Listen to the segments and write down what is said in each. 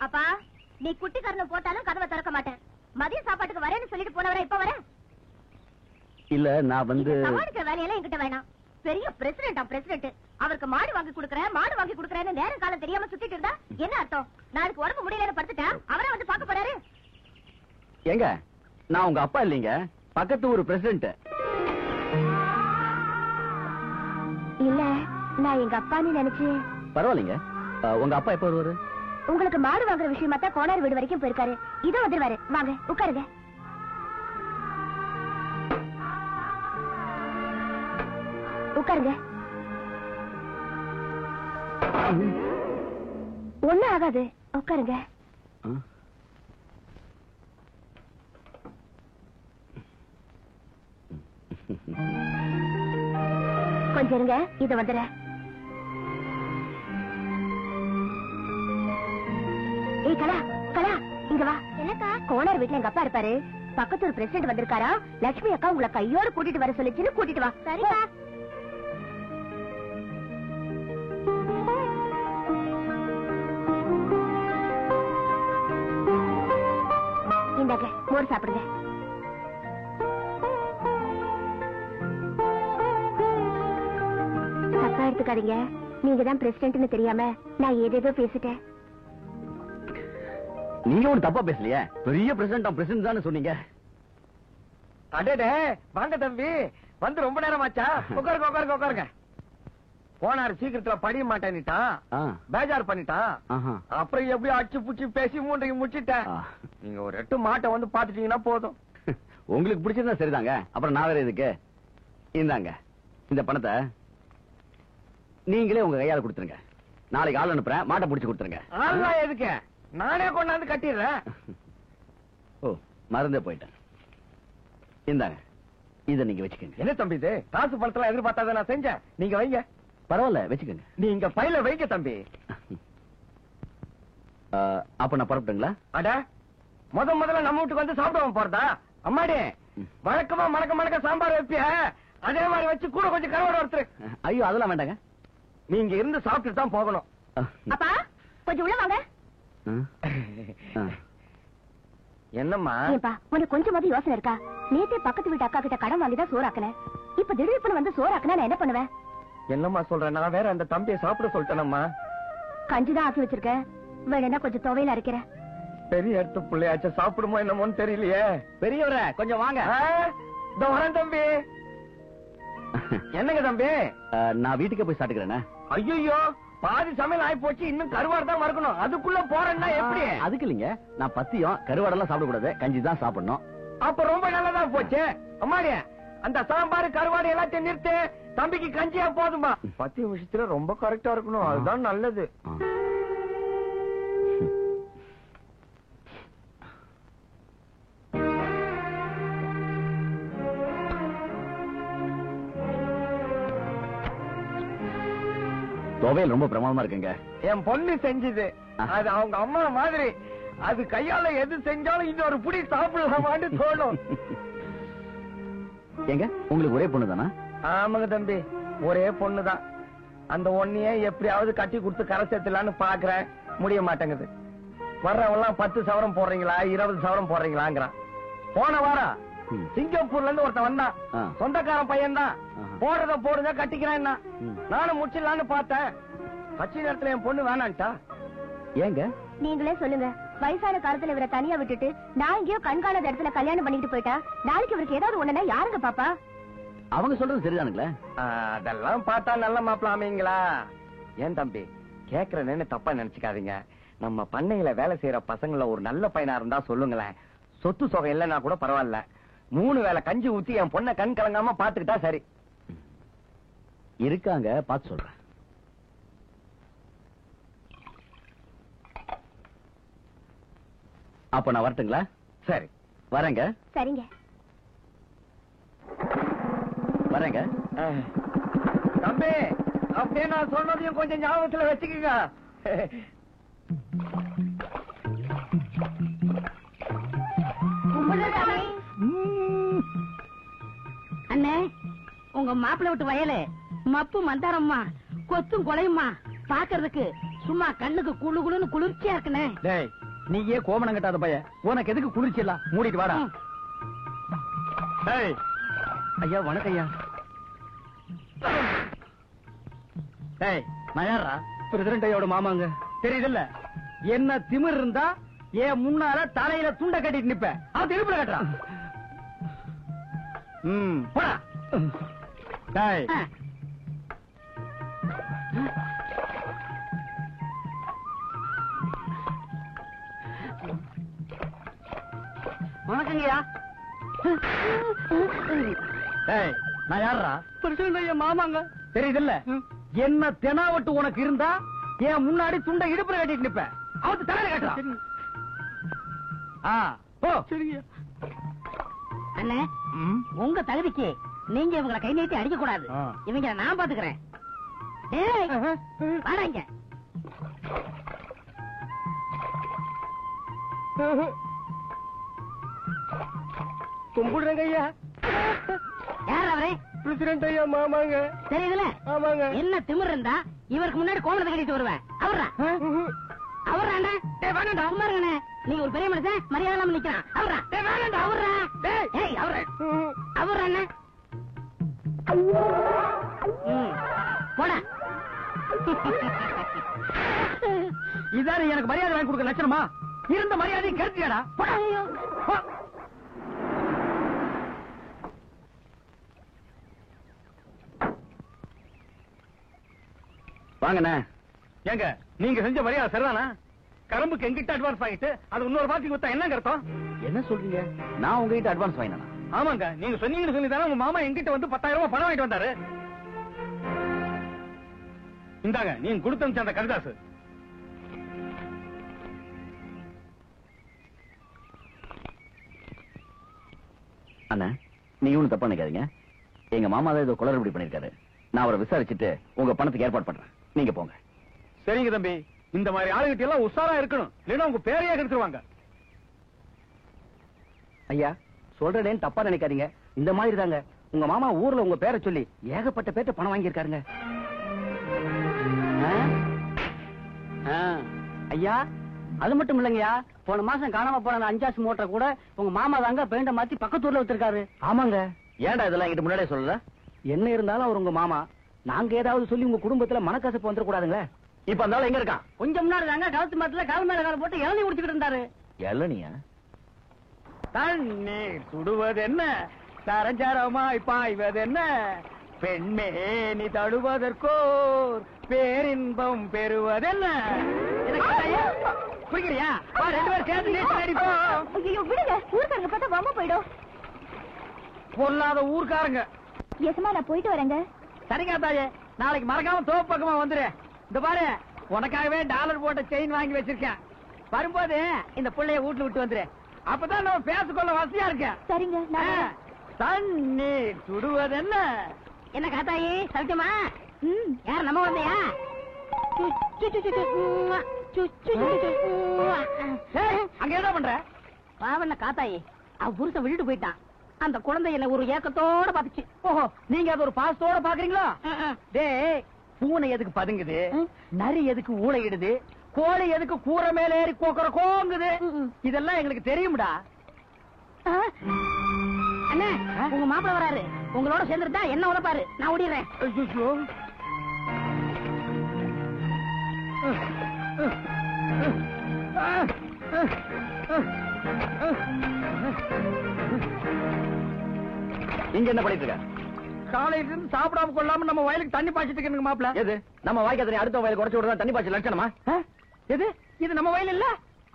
அப்பா நீ குட்டி கரணம் போட்டாலும் கதவை திறக்க மாட்டேன். மதிய சாப்பாட்டுக்கு வரேன்னு சொல்லிட்டு போனவரா இப்ப வர? இல்ல நான் சமாளிக்கிற வேலையெல்லாம் என்கிட்ட வேணாம். பெரிய பிரசிடென்ட் அவருக்கு மாடு வாங்கி கொடுக்கறேன்னு நேரம் காலம் தெரியாம சுத்திட்டு இருந்தா என்ன அர்த்தம்? நாளைக்கு உடம்பு முடியலன்னு படுத்துட்டா அவரே வந்து பாக்க போறாரு. எங்க நான் உங்க அப்பா இல்லீங்க, பக்கத்து ஊர் பிரசிடென்ட். இல்ல நான் எங்க அப்பான்னு நினைச்சு. பரவாயில்லைங்க. உங்க அப்பா எப்ப வருவாரு? உங்களுக்கு மாடு வாங்குற விஷயமா தான் கோனார் வீடு வரைக்கும் போயிருக்காரு. இதோ வந்துருவாரு. வாங்க உட்காருங்க. உட்காருங்க. ஒண்ணும் ஆகாது, உட்காருங்க. கொஞ்சம் இருங்க, இத வந்துடுறேன். ஏய் கலா, இங்க வா. என்னக்கா? கோனார் வீட்டுல எங்க அப்பா இருப்பாரு. பக்கத்து ஒரு பிரசிடென்ட் வந்திருக்காரா. லட்சுமி அக்கா உங்களை கையோட கூட்டிட்டு வர சொல்லிச்சுன்னு கூட்டிட்டு வா. சரிக்கா. இந்தாங்க மோர் சாப்பிடுங்க. தப்பா எடுத்துக்காதீங்க. நீங்க தான் பிரசிடென்ட்னு தெரியாம நான் ஏதேதோ பேசிட்டேன். நீங்க ஒரு தப்பா பேசலையே. பெரிய பிரசிடென்ட் தான் சொன்னீங்க. அடடே வாங்க தம்பி, வந்து ரொம்ப நேரம் ஆச்சா? உட்காருங்க. போனாரு சீக்கிரத்துல படிய மாட்டேன்னுட்டான், பேஜார் பண்ணிட்டான். அப்புறம் எப்படி அடிச்சு புடிச்சு பேசி மூன்றைக்கு முடிச்சிட்டேன். நீங்க ஒரு 8 மாட்டை வந்து பாத்துட்டீங்கன்னா போதும். உங்களுக்கு பிடிச்சிருந்தா சரிதாங்க. அப்புறம் நான் வேற இதுக்கு. இந்தாங்க இந்த பணத்தை நீங்களே உங்க கையால கொடுத்துருங்க. நாளைக்கு ஆள் அனுப்புறேன், மாட்டை பிடிச்சு கொடுத்துருங்க. ஆள்லாம் எதுக்கு? நானே கொண்டாந்து கட்டிடுறேன். ஓ மறந்தே போயிட்டேன். இந்தாங்க இத நீங்க வச்சுக்கோங்க. என்ன தம்பி இது? காசு பணத்தெல்லாம் எதிர்பார்த்தாத நான் செஞ்சேன். நீங்க வைங்க. பரவாயில்ல வச்சுக்கோங்க. நீங்க பையில வைங்க தம்பி. அப்ப நான் புறப்பட்டுங்களா? அட முதல்ல நம்ம வீட்டுக்கு வந்து சாப்பிடுவோம் போறதா? அம்மாடி வழக்கமா மணக்க சாம்பார் வைப்பிய அதே மாதிரி வச்சு கூட கொஞ்சம் கருவாடு ஒருத்தர். ஐயோ அதெல்லாம் வேண்டாங்க. நீங்க இருந்து சாப்பிட்டு தான் போகணும். அப்பா கொஞ்சம் உள்ள வாங்க. என்னம்மா உனக்கு கொஞ்சமாவது யோசனை இருக்கா? நேத்தே பக்கத்து வீட்டு அக்கா கிட்ட கடன் வாங்கிதான் சோறாக்குன. இப்ப திடீர்னு வந்து சோறாக்குனா நான் என்ன பண்ணுவேன்? என்னம்மா சொல்றேன், நான் வேற அந்த தம்பியை சாப்பிட சொல்லிட்டேனம்மா. கஞ்சிதான் ஆக்கி வச்சிருக்கேன், வேணும்னா கொஞ்சம் துவையில அரைக்கிறேன். பெரிய இடத்து பிள்ளையாச்ச சாப்பிடுமோ என்னமோன்னு தெரியலையே. பெரியவர கொஞ்சம் வாங்க. வரேன் தம்பி. என்னங்க தம்பி? நான் வீட்டுக்கே போய் சாப்பிட்டுக்கிறேன். ஐயோ பாதி சமையல் ஆயி போச்சு, இன்னும் கருவாடு தான் மறக்கணும். அதுக்குள்ள போறேன்னா எப்படி? அதுக்கு இல்லைங்க, நான் பத்தியம் கருவாடெல்லாம் சாப்பிடக்கூடாது, கஞ்சி தான் சாப்பிடணும். அப்ப ரொம்ப நல்லதா போச்சு. அம்மாடி அந்த சாம்பார் கருவாடு எல்லாத்தையும் நிறுத்து, தம்பிக்கு கஞ்சியா போதுமா? பத்திய விஷயத்துல ரொம்ப கரெக்டா இருக்கணும், அதுதான் நல்லது. துவையல் ரொம்ப பிரமாதமா இருக்குங்க. என் பொண்ணு செஞ்சது, அது அவங்க அம்மா மாதிரி. அது கையால எது செஞ்சாலும் இன்னொரு புடி சாப்பிடலாமான்னு தோணும். எங்க உங்களுக்கு ஒரே பொண்ணு தானா? ஆமாங்க தம்பி, ஒரே பொண்ணுதான். அந்த ஒன்னையே எப்படியாவது கட்டி கொடுத்து கரை சேர்த்துலான்னு பாக்குறேன், முடிய மாட்டேங்குது. வர்றவெல்லாம் 10 சவரம் போடுறீங்களா 20 சவரம் போடுறீங்களாங்கிறான். போன வாரம் சிங்கப்பூர்ல இருந்து ஒருத்தன் வந்தான், சொந்தக்காரன் பையன் தான். போடுறத போடுங்க கட்டிக்கிறேன். நானும் முடிச்சிடலான்னு பார்த்தேன். கட்சி நேரத்துல என் பொண்ணு வேணான்ட்டா. ஏங்க நீங்களே சொல்லுங்க, வயசான காலத்துல இவரை தனியா விட்டுட்டு நான் எங்கேயோ கண்காணாத இடத்துல கல்யாணம் பண்ணிட்டு போயிட்டா நாளைக்கு இவருக்கு ஏதாவது ஒண்ணுனா யாருங்க பாப்பா? அவங்க சொல்றது சரிதானுங்களே. அதெல்லாம் பார்த்தா நல்ல மாப்பிள அமைங்களா? ஏன் தம்பி கேக்குறேன்னு தப்பா நினைச்சுக்காதீங்க. நம்ம பண்ணையில வேலை செய்யற பசங்கள ஒரு நல்ல பையனா இருந்தா சொல்லுங்களேன். சொத்து சொகை இல்லைன்னா கூட பரவாயில்ல, 3 வேளை கஞ்சி ஊத்தி என் பொண்ணை கண் கலங்காம பாத்துக்கிட்டா சரி. இருக்காங்க, பார்த்து சொல்றேன். அப்ப நான் வரட்டுங்களா? சரி வரேங்க. சரிங்க வரேங்க. தம்பி அப்படியே நான் சொன்னதையும் கொஞ்சம் ஞாபகத்துல வச்சுக்கோங்க. அண்ணே, உங்க மாப்பிள்ளை விட்டு வயலு மப்பு மந்தாரம்மா கொத்தும் கொலையுமா பாக்குறதுக்கு சும்மா கண்ணுக்கு குளு குளுன்னு குளிர்ச்சியா இருக்குண்ணே. டேய் நீயே கோமணம் கட்டாத பையன், உனக்கு எதுக்கு குளிர்ச்சி எல்லாம்? மூடிட்டு வாடா. டேய் ஐயா வணக்கம் ஐயா. டேய் நான் யாரா? பிரசிடண்ட் ஐயோட மாமாங்க. தெரியுதுல்ல, என்ன திமிர் இருந்தா ஏன் முன்னால தலையில துண்ட கட்டிட்டு நிப்ப, அவன் திருப்பி கட்டுறான். போடா. டேய் வணக்கங்கய்யா. டேய் நான் யாரா? பிரசிடண்ட் ஐயா மாமாங்க. தெரியுதுல்ல, என்ன தெனாவட்டு உனக்கு இருந்தா ஏன் முன்னாடி துண்டை இடுப்புல கட்டிட்டு நிப்ப, அவத்து தலையில கட்டுறான். போ. சரிங்க அண்ணே. உங்க தகுதிக்கு நீங்க இவங்களை கை நீட்டி அடிக்க கூடாது. இவங்க நான் பாத்துக்கிறேன். வாடாங்க. கும்பிடுறேங்க ஐயா. யார் அவரே? பிரசிடண்ட் ஐயா மாமாங்க. தெரியுதுல? ஆமாங்க. என்ன திமிர் இருந்தா இவருக்கு முன்னாடி கோமணத்தை கட்டிட்டு வருவேன். அவர்ரா அவர்ரா வேணாண்டா. சும்மா இருங்கண்ணே, நீங்க ஒரு பெரிய மனுஷன், மரியாதை இல்லாம நிக்கிறான். அவர்ரா வேணாண்டா. அவர்ரா அவர்ரா அண்ணா போடா. இதாரு எனக்கு மரியாதை வாங்கி கொடுக்க லட்சணமா? இருந்த மரியாதையும் கருத்தியாடா. வாங்கண்ணே. ஏங்க நீங்க செஞ்ச மரியாதை சரிதானா? கரும்புக்கு எங்கிட்ட அட்வான்ஸ் வாங்கிட்டு அது இன்னொரு பார்ட்டி கொடுத்தா என்ன அர்த்தம்? என்ன சொல்றீங்க? நான் உங்ககிட்ட அட்வான்ஸ் வாங்கினா? ஆமாங்க, நீங்க சொன்னீங்கன்னு சொல்லி தானே உங்க மாமா எங்கிட்ட வந்து 10,000 ரூபாய் பணம் வாங்கிட்டு வந்தாரு. இந்தாங்க நீங்க கொடுத்த அந்த கடிதாசு. அண்ணா நீங்க ஒண்ணு தப்பா நினைக்காதீங்க. எங்க மாமா தான் ஏதோ குளறுபடி பண்ணிருக்காரு. நான் அவரை விசாரிச்சுட்டு உங்க பணத்துக்கு ஏற்பாடு பண்றேன். நீங்க போங்க. சரிங்க தம்பி, இந்த மாதிரி ஆளுகிட்ட எல்லாம் உஷாரா இருக்கணும், இல்லைன்னா உங்க பேரையே கெடுத்துருவாங்க. ஐயா சொல்றேன்னு தப்பா நினைக்காதீங்க. இந்த மாதிரி தாங்க உங்க மாமா ஊர்ல உங்க பேரை சொல்லி ஏகப்பட்ட பேர்ட்ட பணம் வாங்கியிருக்காருங்க. ஐயா அது மட்டும் இல்லைங்கய்யா, போன மாசம் காணாம போன 5 மூட்டை கூட உங்க மாமா தாங்க பெயிண்ட மாத்தி பக்கத்தூர்ல வச்சிருக்காரு. ஆமாங்க. ஏன்டா இதெல்லாம் என்கிட்ட முன்னாடியே சொல்லல? என்ன இருந்தாலும் அவர் உங்க மாமா. நாங்க ஏதாவது சொல்லி உங்க குடும்பத்துல மனக்கசப்பு வந்துட கூடாதுங்களே. இப்ப அந்த ஆளு எங்க இருக்கான்? கொஞ்சம் முன்னாடி தாங்க கழுத்து மரத்துல கால் மேல கால் போட்டு இளநீ குடிச்சுக்கிட்டு இருந்தாரு. இளநியா? தண்ணீர் சுடுவது என்ன, சரஞ்சரமாய் பாய்வது என்ன, பெண்மே நீ தடுவதற்கோர் பேரின்பம் பெறுவதென்ன. புரியுறியா? ரெண்டு பேரும் சேர்ந்து நீச்சல் அடிப்போம். விடுங்க, ஊருக்காரங்க பார்த்தா வம்ப போயிடும். பொல்லாத ஊர்க்காரங்க. எசமா நான் போயிட்டு வரேங்க. சரிங்க தாயே, நாளைக்கு மறக்காம தோப்பு பக்கமா வந்துரு. இந்த பாரு, உனக்காகவே டாலர் போட்ட செயின் வாங்கி வச்சிருக்கேன். வரும்போது இந்த பிள்ளைய வீட்டுல விட்டு வந்துரு. அப்பதான் நம்ம பேசிக்கொள்ள வசதியா இருக்க. சரிங்க. தண்ணீர் சுடுவது என்ன? என்ன காத்தாயி சவிட்டமா? யார் நம்ம வந்தையா? அங்க என்ன பண்ற? பாவண்ண காத்தாயி அவ புருஷன் விட்டுட்டு போயிட்டான். அந்த குழந்தை என்ன ஒரு ஏக்கத்தோட பாத்துச்சு. ஓஹோ, நீங்க அது ஒரு பாசத்தோட பாக்குறீங்களா? டேய், பூனை எதுக்கு பதுங்குது, நரி எதுக்கு ஊளையிடுது, கோழி எதுக்கு கூரை மேல ஏறி கோக்குற கோங்குது, இதெல்லாம் எங்களுக்கு தெரியும்டா. அண்ணே உங்க மாப்பிள்ள வராரு, உங்களோட சேர்ந்துட்டா என்ன உழப்பாரு. நான் ஓடிடுறேன். இங்க என்ன பண்ணிட்டு இருக்க? காலையில இருந்து சாப்பிடாம கொள்ளாம நம்ம வயலுக்கு தண்ணி பாய்ச்சிட்டு இருக்கேன் மாப்பிள்ள. எது நம்ம வாய்க்க தண்ணி அடுத்த வயலுக்கு குறைச்சு விடுறதா தண்ணி பாய்ச்சல் லட்சணமா? எது இது நம்ம வயல் இல்ல?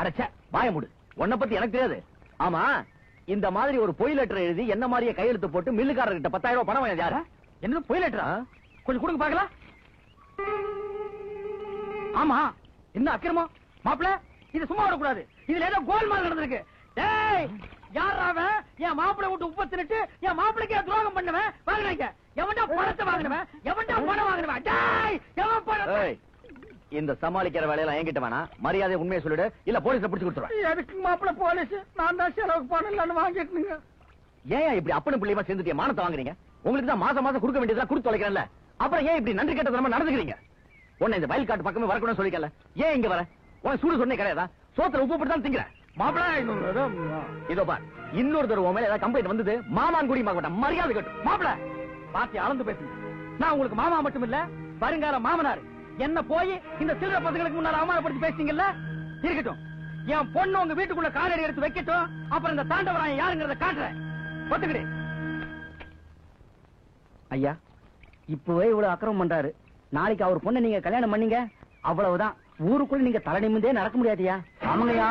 அடச்சே வாய மூடு. உன்னை பத்தி எனக்கு தெரியாது. ஆமா, இந்த மாதிரி ஒரு பொய் லெட்டர் எழுதி என்ன மாதிரியே கையெழுத்து போட்டு மில்லுக்காரர்கிட்ட 10,000 ரூபாய் பணம் வாங்கியது யாரு? என்ன பொய் லெட்டரா? கொஞ்சம் கொடுங்க பாக்கலாம். ஆமா, என்ன அக்கிரமம் மாப்பிள்ள? இது சும்மா விடக்கூடாது. இதுல ஏதோ கோல்மால் நடந்திருக்கு. டேய், யார் அவன்? என் மாப்பிள்ளை விட்டு உப்பு தின்னுட்டு என் மாப்பிள்ளைக்கு துரோகம் பண்ணுவேன். வாங்கினாங்க. எவன்டா பணத்தை வாங்கினவன்? எவன்டா பணம் வாங்கினவன்? டேய், எவன் பணத்தை? இந்த சமாளிக்கிற வேலையெல்லாம் என்கிட்ட வேணாம். மரியாதை உண்மையை சொல்லிடு, இல்ல போலீஸ்ல பிடிச்சு கொடுத்துருவேன். எதுக்கு மாப்பிள்ள போலீஸ்? நான் தான் செலவுக்கு பணம் இல்லன்னு வாங்கிட்டுங்க. ஏன் இப்படி அப்பனும் பிள்ளையுமா சேர்ந்துட்டு மானத்தை வாங்குறீங்க? உங்களுக்கு தான் மாசம் மாசம் கொடுக்க வேண்டியதெல்லாம் கொடுத்து தொலைக்கிறேன்ல, அப்புறம் ஏன் இப்படி நன்றி கெட்டதனமா நடந்துக்கிறீங்க? உன்னை இந்த வயல் காட்டு பக்கமே வரக்கூடாதுன்னு சொல்லிக்கல. ஏன் இங்க வர? உனக்கு சூடு சொன்னே கிடையாதா? சோத்துல உப்பு போட்டு தான் திங்கிற. மாப்பிள இதோ பார், இன்னொரு தடவை மேல ஏதாவது கம்ப்ளைண்ட் வந்தது மாமான் குடி மாட்டேன். மரியாதை கட்டும். மாப்பிள பாத்தி அளந்து பேசுங்க. நான் உங்களுக்கு மாமா மட்டும் இல்ல, வருங்கால மாமனார். என்ன போய் இந்த சில்லற பசங்களுக்கு முன்னால அவமானப்படுத்தி பேசிட்டீங்கல்ல, இருக்கட்டும். என் பொண்ணு உங்க வீட்டுக்குள்ள காலடி எடுத்து வைக்கட்டும். அப்புறம் இந்த தாண்டவராயன் யாருங்கிறத காட்டுறேன். ஒத்துக்கிடு. ஐயா, இப்பவே இவ்வளவு அக்கிரமம் பண்றாரு. நாளைக்கு அவர் பொண்ணை நீங்க கல்யாணம் பண்ணீங்க, அவ்வளவுதான். ஊருக்குள்ள நீங்க தலை நிமிந்தே நடக்க முடியாதியா? ஆமாங்கய்யா.